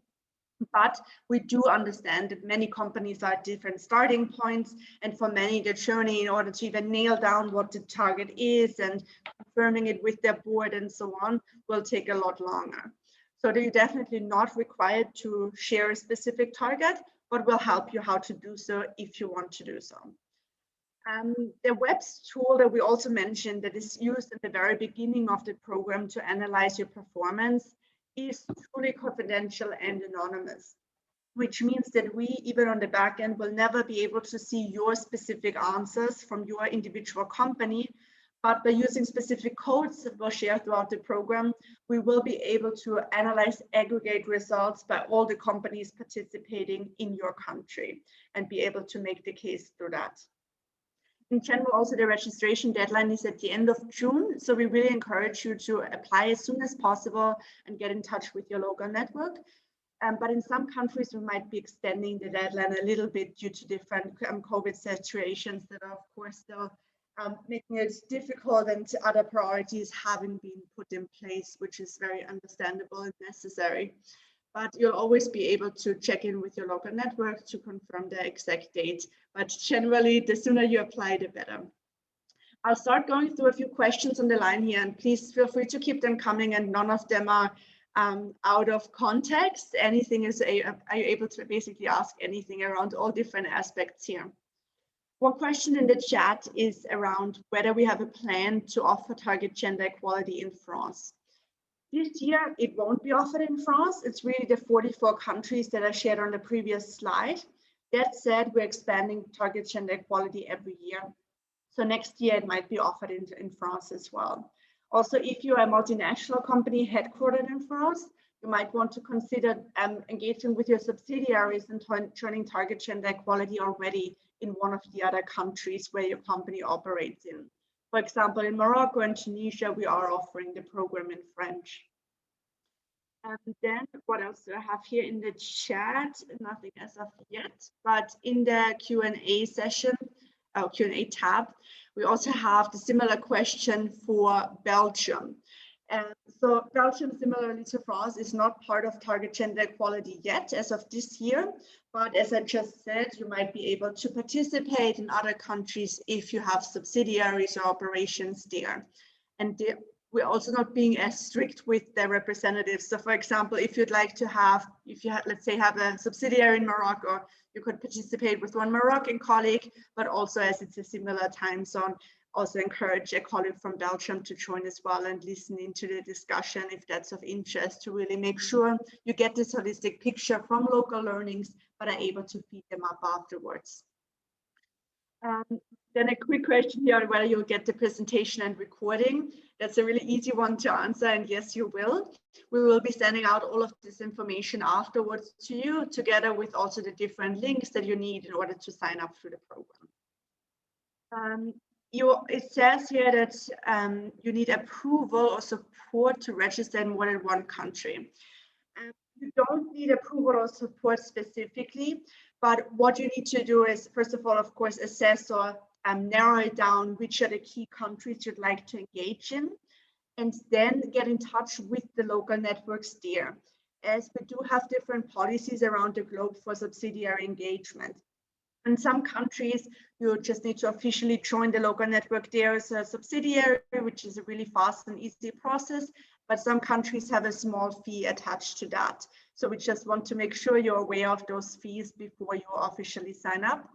But we do understand that many companies are at different starting points, and for many, the journey in order to even nail down what the target is and confirming it with their board and so on will take a lot longer. So they're definitely not required to share a specific target, but will help you how to do so if you want to do so. The WEBS tool that we also mentioned that is used at the very beginning of the program to analyze your performance is truly confidential and anonymous, which means that we, even on the back end, will never be able to see your specific answers from your individual company. But by using specific codes that we'll share throughout the program, we will be able to analyze, aggregate results by all the companies participating in your country and be able to make the case through that. In general, also the registration deadline is at the end of June. So we really encourage you to apply as soon as possible and get in touch with your local network. But in some countries, we might be extending the deadline a little bit due to different COVID situations that are, of course, still making it difficult, and other priorities haven't been put in place, which is very understandable and necessary. But you'll always be able to check in with your local network to confirm the exact date. But generally, the sooner you apply, the better. I'll start going through a few questions on the line here, and please feel free to keep them coming, and none of them are out of context. Anything is, are you able to basically ask anything around all different aspects here? One question in the chat is around whether we have a plan to offer target gender equality in France. This year, it won't be offered in France. It's really the 44 countries that I shared on the previous slide. That said, we're expanding target gender equality every year. So next year, it might be offered in France as well. Also, if you're a multinational company headquartered in France, you might want to consider engaging with your subsidiaries and joining target gender equality already in one of the other countries where your company operates in. For example, in Morocco and Tunisia, we are offering the program in French. And then what else do I have here in the chat? Nothing as of yet, but in the Q&A session, Q&A tab, we also have the similar question for Belgium. And so Belgium, similarly to France, is not part of target gender equality yet as of this year. But as I just said, you might be able to participate in other countries if you have subsidiaries or operations there. And we're also not being as strict with the representatives. So for example, if you'd like to have, let's say, have a subsidiary in Morocco, you could participate with one Moroccan colleague, but also as it's a similar time zone, also encourage a colleague from Belgium to join as well and listen into the discussion if that's of interest, to really make sure you get this holistic picture from local learnings, but are able to feed them up afterwards. Then a quick question here on whether you'll get the presentation and recording. That's a really easy one to answer, and yes, you will. We will be sending out all of this information afterwards to you, together with also the different links that you need in order to sign up for the program. It says here that you need approval or support to register in more than one country. You don't need approval or support specifically, but what you need to do is, first of all, of course, assess or narrow it down which are the key countries you'd like to engage in, and then get in touch with the local networks there, as we do have different policies around the globe for subsidiary engagement. In some countries, you just need to officially join the local network there as a subsidiary, which is a really fast and easy process. But some countries have a small fee attached to that. So we just want to make sure you're aware of those fees before you officially sign up.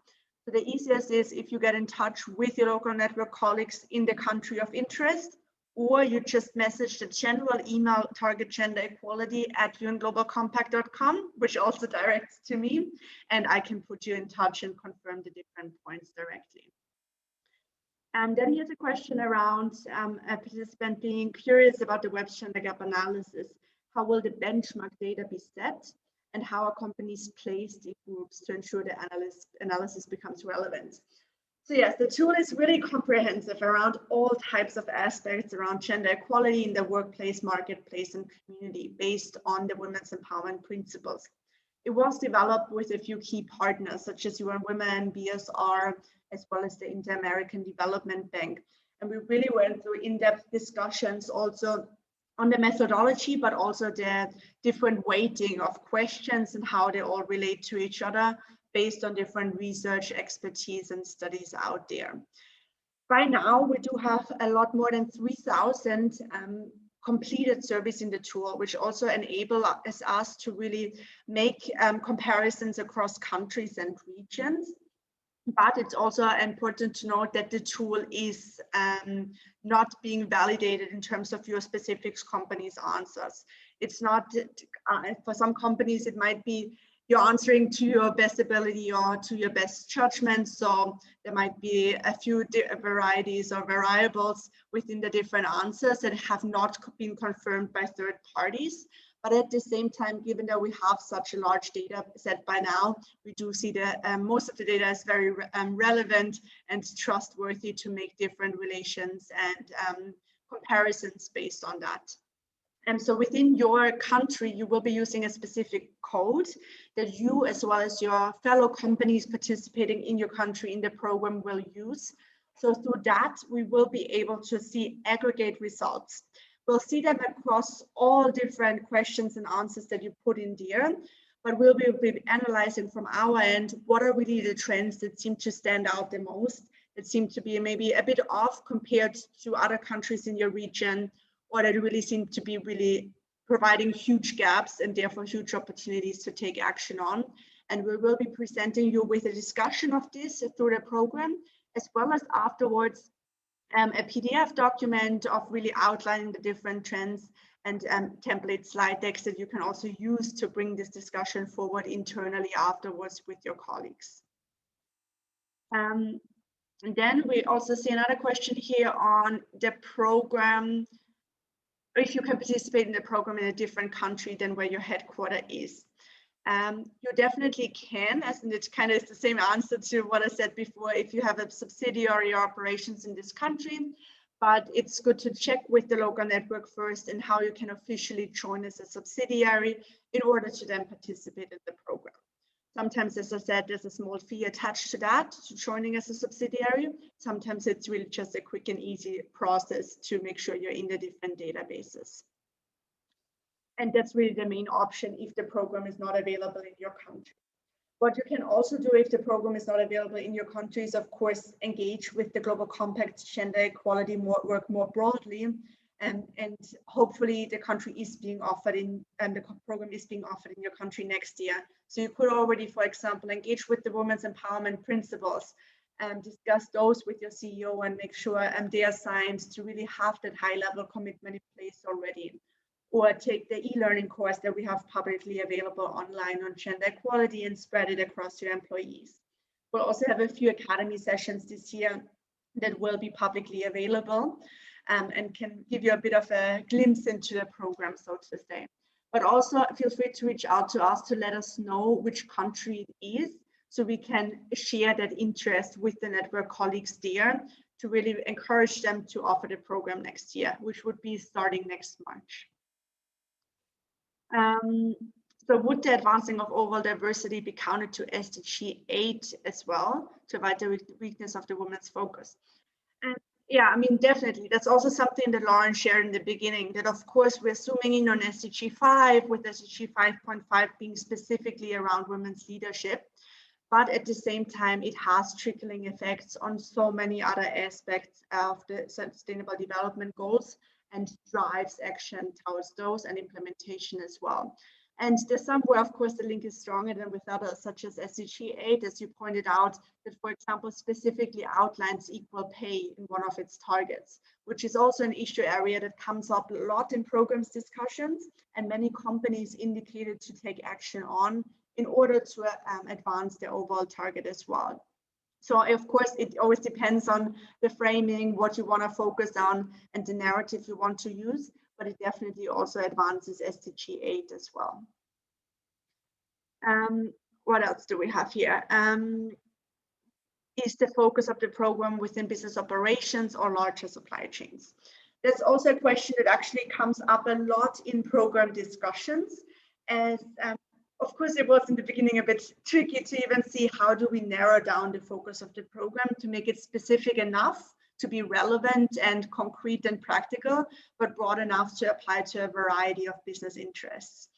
So the easiest is if you get in touch with your local network colleagues in the country of interest, or you just message the general email targetgenderequality@unglobalcompact.com, which also directs to me, and I can put you in touch and confirm the different points directly. And then here's a question around a participant being curious about the web's gender gap analysis. How will the benchmark data be set? And how are companies placed in groups to ensure the analysis becomes relevant? So yes, the tool is really comprehensive around all types of aspects around gender equality in the workplace, marketplace, and community based on the women's empowerment principles. It was developed with a few key partners such as UN Women, BSR, as well as the Inter-American Development Bank. And we really went through in-depth discussions also on the methodology, but also the different weighting of questions and how they all relate to each other based on different research expertise and studies out there. By now, we do have a lot more than 3,000 completed surveys in the tool, which also enable us to really make comparisons across countries and regions. But it's also important to note that the tool is not being validated in terms of your specific company's answers. It's not, for some companies, it might be you're answering to your best ability or to your best judgment. So there might be a few varieties or variables within the different answers that have not been confirmed by third parties. But at the same time, given that we have such a large data set by now, we do see that most of the data is very relevant and trustworthy to make different relations and comparisons based on that. And so within your country, you will be using a specific code that you, as well as your fellow companies participating in your country in the program, will use. So through that, we will be able to see aggregate results. We'll see them across all different questions and answers that you put in there, but we'll be analyzing from our end what are really the trends that seem to stand out the most, that seem to be maybe a bit off compared to other countries in your region, or that really seem to be really providing huge gaps and therefore huge opportunities to take action on. And we will be presenting you with a discussion of this through the program, as well as afterwards a PDF document of really outlining the different trends and template slide decks that you can also use to bring this discussion forward internally afterwards with your colleagues. And then we also see another question here on the program, if you can participate in the program in a different country than where your headquarter is. You definitely can, as in it kind of is the same answer to what I said before, if you have a subsidiary or operations in this country, but it's good to check with the local network first and how you can officially join as a subsidiary in order to then participate in the program. Sometimes, as I said, there's a small fee attached to that, to joining as a subsidiary. Sometimes it's really just a quick and easy process to make sure you're in the different databases. And that's really the main option if the program is not available in your country. What you can also do if the program is not available in your country is, of course, engage with the Global Compact gender equality work more broadly. And hopefully the country is being offered in, and the program is being offered in your country next year. So you could already, for example, engage with the women's empowerment principles and discuss those with your CEO and make sure they are signed to really have that high level commitment in place already. Or take the e-learning course that we have publicly available online on gender equality and spread it across your employees. We'll also have a few academy sessions this year that will be publicly available and can give you a bit of a glimpse into the program, so to say. But also feel free to reach out to us to let us know which country it is, so we can share that interest with the network colleagues there to really encourage them to offer the program next year, which would be starting next March. So would the advancing of overall diversity be counted to SDG 8 as well, to avoid the weakness of the women's focus? And yeah, I mean, definitely. That's also something that Lauren shared in the beginning, that of course we're zooming in on SDG 5, with SDG 5.5 being specifically around women's leadership. But at the same time, it has trickling effects on so many other aspects of the Sustainable Development Goals and drives action towards those and implementation as well. And there's some where, of course, the link is stronger than with others, such as SDG 8, as you pointed out, that, for example, specifically outlines equal pay in one of its targets, which is also an issue area that comes up a lot in programs discussions, and many companies indicated to take action on in order to advance their overall target as well. So of course, it always depends on the framing, what you want to focus on, and the narrative you want to use, but it definitely also advances SDG 8 as well. What else do we have here? Is the focus of the program within business operations or larger supply chains? That's also a question that actually comes up a lot in program discussions, as of course, it was in the beginning a bit tricky to even see how do we narrow down the focus of the program to make it specific enough to be relevant and concrete and practical, but broad enough to apply to a variety of business interests.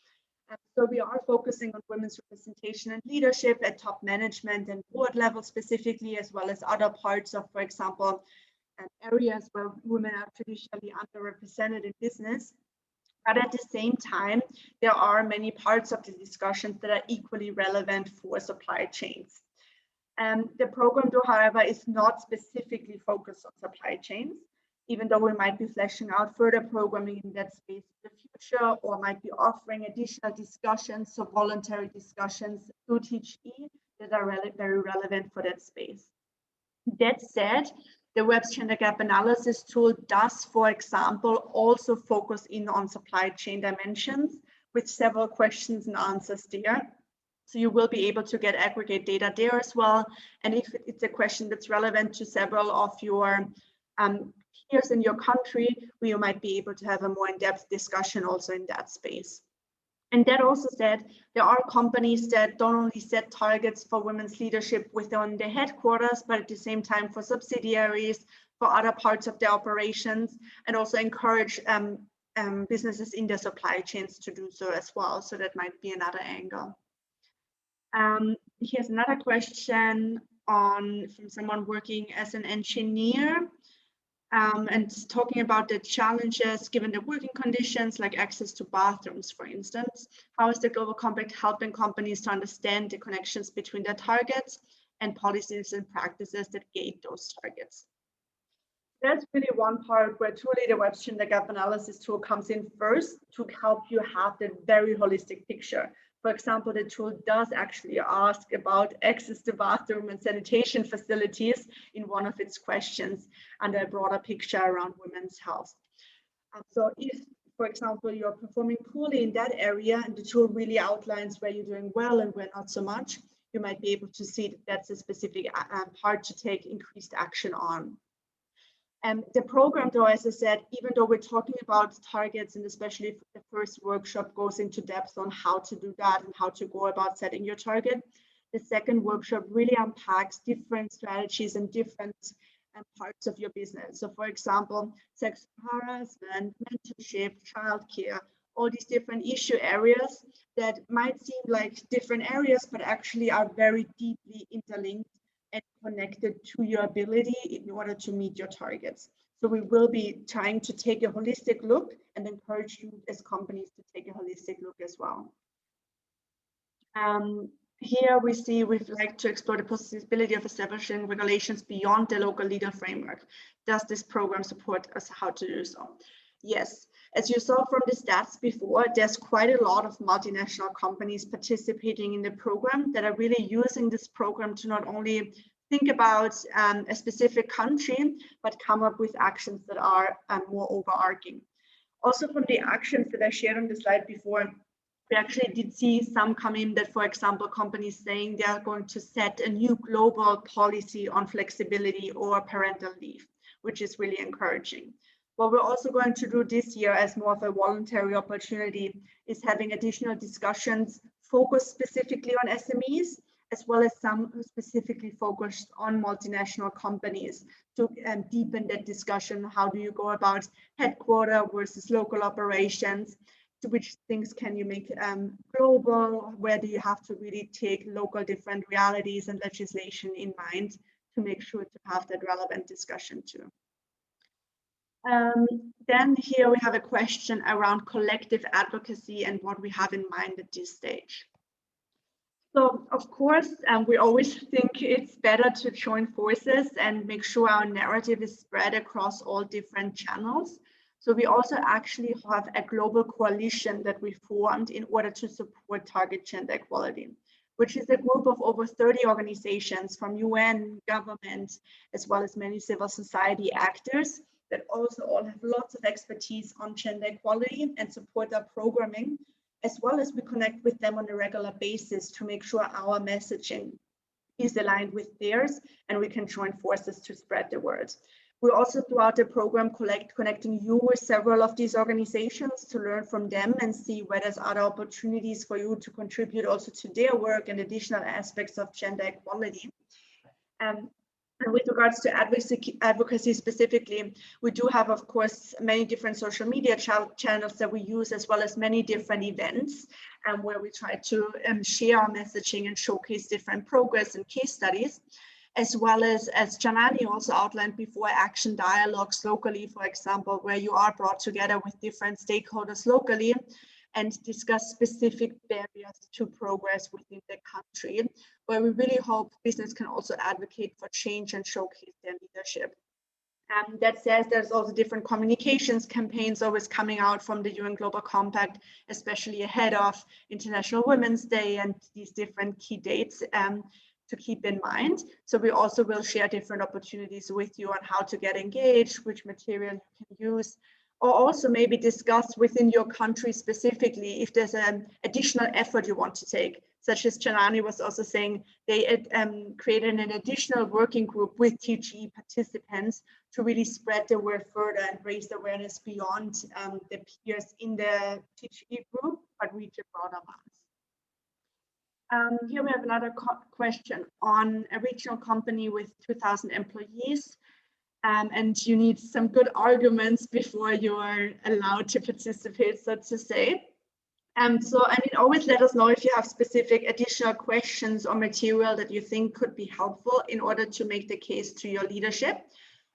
So we are focusing on women's representation and leadership at top management and board level specifically, as well as other parts of, for example, areas where women are traditionally underrepresented in business. But at the same time, there are many parts of the discussions that are equally relevant for supply chains. The program, though, however, is not specifically focused on supply chains, even though we might be fleshing out further programming in that space in the future, or might be offering additional discussions, so voluntary discussions through TeachE that are very relevant for that space. That said, the Web's Gender Gap Analysis tool does, for example, also focus in on supply chain dimensions with several questions and answers there. So you will be able to get aggregate data there as well. And if it's a question that's relevant to several of your peers in your country, we might be able to have a more in-depth discussion also in that space. And that also said, there are companies that don't only set targets for women's leadership within their headquarters, but at the same time for subsidiaries, for other parts of their operations, and also encourage businesses in their supply chains to do so as well. So that might be another angle. Here's another question from someone working as an engineer. And talking about the challenges given the working conditions, like access to bathrooms, for instance. How is the Global Compact helping companies to understand the connections between their targets and policies and practices that gate those targets? That's really one part where truly the Web's Gender Gap Analysis tool comes in first to help you have the very holistic picture. For example, the tool does actually ask about access to bathroom and sanitation facilities in one of its questions and a broader picture around women's health. So if, for example, you're performing poorly in that area and the tool really outlines where you're doing well and where not so much, you might be able to see that that's a specific part to take increased action on. The program, though, as I said, even though we're talking about targets, and especially the first workshop goes into depth on how to do that and how to go about setting your target, the second workshop really unpacks different strategies and different parts of your business. So, for example, sexual harassment, mentorship, childcare, all these different issue areas that might seem like different areas, but actually are very deeply interlinked and connected to your ability in order to meet your targets. So we will be trying to take a holistic look and encourage you as companies to take a holistic look as well. Here we see we'd like to explore the possibility of establishing regulations beyond the local legal framework. Does this program support us how to do so? Yes. As you saw from the stats before, there's quite a lot of multinational companies participating in the program that are really using this program to not only think about a specific country, but come up with actions that are more overarching. Also from the actions that I shared on the slide before, we actually did see some come in that, for example, companies saying they are going to set a new global policy on flexibility or parental leave, which is really encouraging. What we're also going to do this year as more of a voluntary opportunity is having additional discussions focused specifically on SMEs, as well as some specifically focused on multinational companies to deepen that discussion. How do you go about headquarter versus local operations? To which things can you make global? Where do you have to really take local different realities and legislation in mind to make sure to have that relevant discussion too? Then here we have a question around collective advocacy and what we have in mind at this stage. So of course, we always think it's better to join forces and make sure our narrative is spread across all different channels. So we also actually have a global coalition that we formed in order to support target gender equality, which is a group of over 30 organizations from UN, government, as well as many civil society actors that also all have lots of expertise on gender equality and support our programming, as well as we connect with them on a regular basis to make sure our messaging is aligned with theirs and we can join forces to spread the word. We also throughout the program connecting you with several of these organizations to learn from them and see where there's other opportunities for you to contribute also to their work and additional aspects of gender equality. And with regards to advocacy specifically, we do have, of course, many different social media channels that we use, as well as many different events where we try to share our messaging and showcase different progress and case studies, as well as Janani also outlined before, action dialogues locally, for example, where you are brought together with different stakeholders locally and discuss specific barriers to progress within the country, where we really hope business can also advocate for change and showcase their leadership. That says there's also different communications campaigns always coming out from the UN Global Compact, especially ahead of International Women's Day and these different key dates to keep in mind. So we also will share different opportunities with you on how to get engaged, which material you can use, or also maybe discuss within your country specifically if there's an additional effort you want to take, such as Janani was also saying, they created an additional working group with TGE participants to really spread the word further and raise the awareness beyond the peers in the TGE group, but reach a broader mass. Here we have another question on a regional company with 2,000 employees. And you need some good arguments before you are allowed to participate, so to say. So, I mean, always let us know if you have specific additional questions or material that you think could be helpful in order to make the case to your leadership.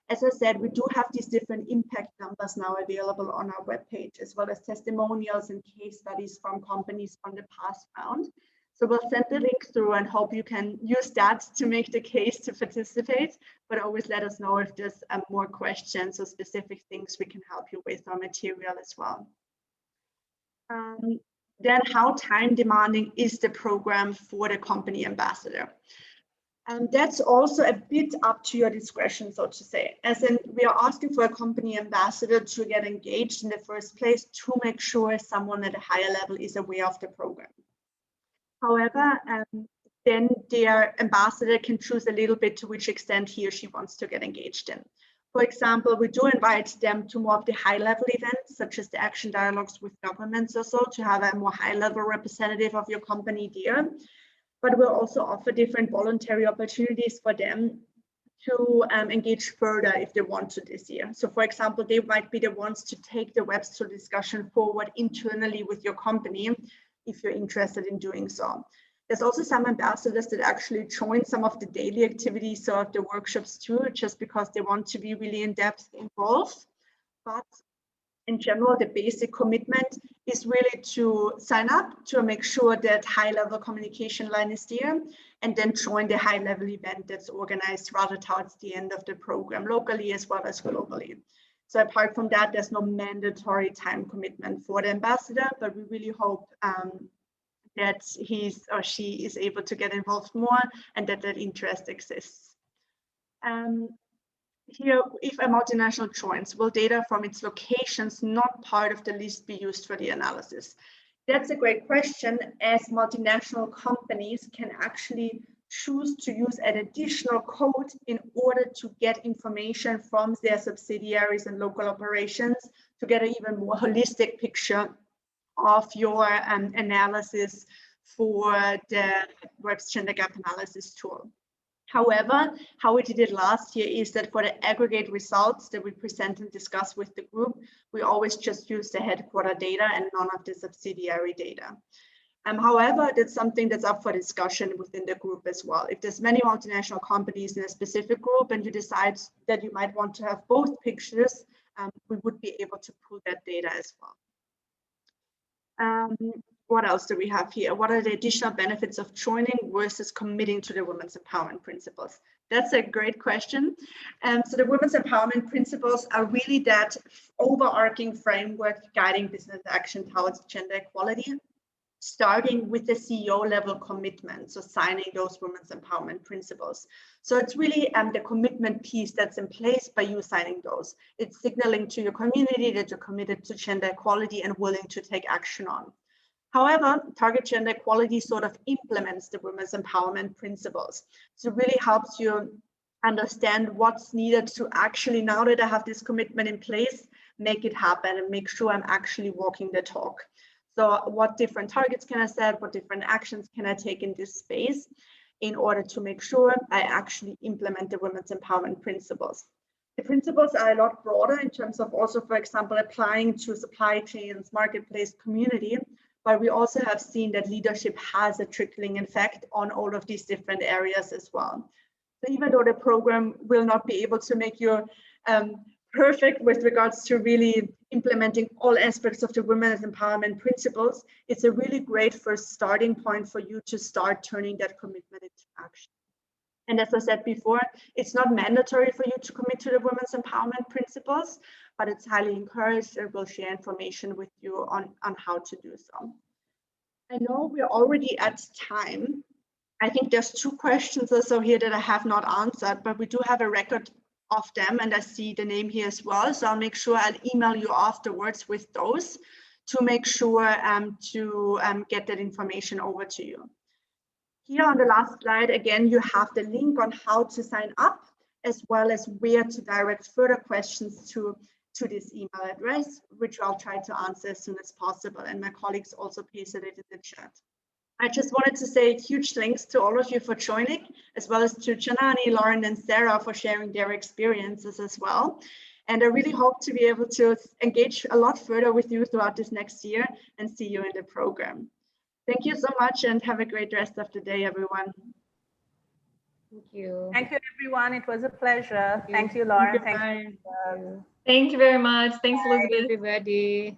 As I said, we do have these different impact numbers now available on our webpage, as well as testimonials and case studies from companies from the past round. So we'll send the link through and hope you can use that to make the case to participate, but always let us know if there's more questions or specific things we can help you with our material as well. Then how time demanding is the program for the company ambassador? And that's also a bit up to your discretion, so to say, as in we are asking for a company ambassador to get engaged in the first place to make sure someone at a higher level is aware of the program. However, then their ambassador can choose a little bit to which extent he or she wants to get engaged in. For example, we do invite them to more of the high-level events, such as the action dialogues with governments or so, to have a more high-level representative of your company there. But we'll also offer different voluntary opportunities for them to engage further if they want to this year. So for example, they might be the ones to take the Web Stool discussion forward internally with your company, if you're interested in doing so. There's also some ambassadors that actually join some of the daily activities of the workshops too, just because they want to be really in-depth involved. But in general, the basic commitment is really to sign up to make sure that high-level communication line is there, and then join the high-level event that's organized rather towards the end of the program, locally as well as globally. So apart from that, there's no mandatory time commitment for the ambassador, but we really hope that he or she is able to get involved more and that that interest exists. Here, if a multinational joins, will data from its locations not part of the list be used for the analysis? That's a great question, as multinational companies can actually choose to use an additional code in order to get information from their subsidiaries and local operations to get an even more holistic picture of your analysis for the Web's Gender Gap Analysis tool. However, how we did it last year is that for the aggregate results that we present and discuss with the group, we always just use the headquarter data and none of the subsidiary data. However, that's something that's up for discussion within the group as well. If there's many multinational companies in a specific group and you decide that you might want to have both pictures, we would be able to pull that data as well. What else do we have here? What are the additional benefits of joining versus committing to the Women's Empowerment Principles? That's a great question. So the Women's Empowerment Principles are really that overarching framework guiding business action towards gender equality, starting with the CEO level commitment, so signing those Women's Empowerment Principles. So it's really the commitment piece that's in place by you signing those. It's signaling to your community that you're committed to gender equality and willing to take action on. However, Target Gender Equality sort of implements the Women's Empowerment Principles. So it really helps you understand what's needed to actually, now that I have this commitment in place, make it happen and make sure I'm actually walking the talk. So what different targets can I set? What different actions can I take in this space in order to make sure I actually implement the Women's Empowerment Principles? The principles are a lot broader in terms of also, for example, applying to supply chains, marketplace, community, but we also have seen that leadership has a trickling effect on all of these different areas as well. So even though the program will not be able to make you perfect with regards to really implementing all aspects of the Women's Empowerment Principles, it's a really great first starting point for you to start turning that commitment into action. And as I said before, it's not mandatory for you to commit to the Women's Empowerment Principles, but it's highly encouraged, and we'll share information with you on how to do so. I know we're already at time. I think there's 2 questions or so here that I have not answered, but we do have a record of them, and I see the name here as well. So I'll make sure I'll email you afterwards with those to make sure to get that information over to you. Here on the last slide, again, you have the link on how to sign up, as well as where to direct further questions to this email address, which I'll try to answer as soon as possible. And my colleagues also pasted it in the chat. I just wanted to say huge thanks to all of you for joining, as well as to Janani, Lauren, and Sarah for sharing their experiences as well. And I really hope to be able to engage a lot further with you throughout this next year and see you in the program. Thank you so much and have a great rest of the day, everyone. Thank you. Thank you, everyone. It was a pleasure. Thank you, Lauren. Thank you. Thank you. Thank you very much. Thanks, Bye, Elizabeth. everybody.